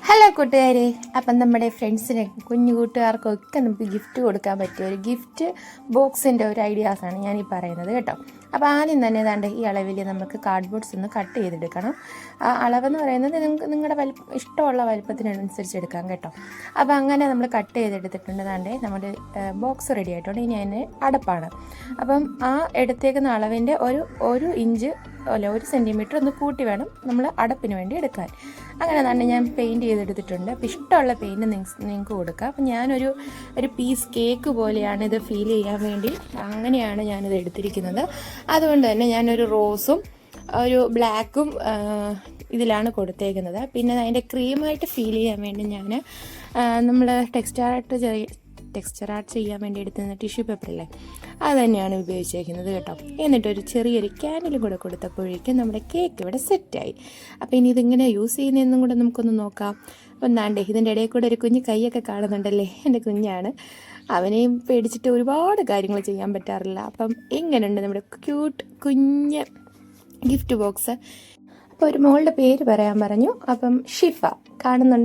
Hello കൂട്ടുകാരെ, അപ്പം നമ്മുടെ ഫ്രണ്ട്സിന് കുഞ്ഞു കൂട്ടുകാർക്കൊക്കെ നമുക്ക് ഗിഫ്റ്റ് കൊടുക്കാൻ പറ്റിയ ഒരു ഗിഫ്റ്റ് ബോക്സിൻ്റെ ഒരു ഐഡിയാസാണ് ഞാൻ ഈ പറയുന്നത് കേട്ടോ. അപ്പോൾ ആദ്യം തന്നെ ഏതാണ്ട് ഈ അളവിൽ നമുക്ക് കാർഡ്ബോർഡ്സ് ഒന്ന് കട്ട് ചെയ്തെടുക്കണം. ആ അളവെന്ന് പറയുന്നത് നിങ്ങളുടെ ഇഷ്ടമുള്ള വലുപ്പത്തിനനുസരിച്ച് എടുക്കാം കേട്ടോ. അപ്പോൾ അങ്ങനെ നമ്മൾ കട്ട് ചെയ്തെടുത്തിട്ടുണ്ട്. ഏതാണ്ട് നമ്മുടെ ബോക്സ് റെഡി ആയിട്ടുണ്ട്. ഇനി അതിന് അടപ്പാണ്. അപ്പം ആ എടുത്തേക്കുന്ന അളവിൻ്റെ ഒരു ഇഞ്ച് അല്ല 1 സെൻറ്റിമീറ്റർ ഒന്ന് കൂട്ടി വേണം നമ്മൾ അടപ്പിന് വേണ്ടി എടുക്കാൻ. അങ്ങനെ തന്നെ ഞാൻ പെയിൻറ്റ് ചെയ്തെടുത്തിട്ടുണ്ട്. അപ്പോൾ ഇഷ്ടമുള്ള പെയിൻറ്റ് നിങ്ങൾക്ക് കൊടുക്കാം. അപ്പം ഞാനൊരു പീസ് കേക്ക് പോലെയാണ് ഇത് ഫീൽ ചെയ്യാൻ വേണ്ടി അങ്ങനെയാണ് ഞാനിത് എടുത്തിരിക്കുന്നത്. അതുകൊണ്ട് തന്നെ ഞാനൊരു റോസും ഒരു ബ്ലാക്കും ഇതിലാണ് കൊടുത്തേക്കുന്നത്. പിന്നെ അതിൻ്റെ ക്രീമായിട്ട് ഫീൽ ചെയ്യാൻ വേണ്ടി ഞാൻ നമ്മൾ ടെക്സ്ചർ ആർട്ട് ചെയ്യാൻ വേണ്ടി എടുത്തുന്ന ടിഷ്യൂ പേപ്പറില്ലേ, അത് തന്നെയാണ് ഉപയോഗിച്ചേക്കുന്നത് കേട്ടോ. എന്നിട്ടൊരു ചെറിയൊരു ക്യാനിലും കൂടെ കൊടുത്തപ്പോഴേക്കും നമ്മുടെ കേക്ക് ഇവിടെ സെറ്റായി. അപ്പോൾ ഇനി ഇതിങ്ങനെ യൂസ് ചെയ്യുന്നതെന്നും കൂടെ നമുക്കൊന്ന് നോക്കാം. ഒന്നാണ്ടേ ഇതിൻ്റെ ഇടയിൽ കൂടെ ഒരു കുഞ്ഞ് കൈയൊക്കെ കാണുന്നുണ്ടല്ലേ, എൻ്റെ കുഞ്ഞാണ്. അവനെയും പേടിച്ചിട്ട് ഒരുപാട് കാര്യങ്ങൾ ചെയ്യാൻ പറ്റാറില്ല. അപ്പം ഇങ്ങനെയുണ്ട് നമ്മുടെ ക്യൂട്ട് കുഞ്ഞ് ഗിഫ്റ്റ് ബോക്സ്. അപ്പോൾ ഒരു മോളുടെ പേര് പറയാൻ പറഞ്ഞു. അപ്പം ഷിഫ കാണുന്നുണ്ടെങ്കിൽ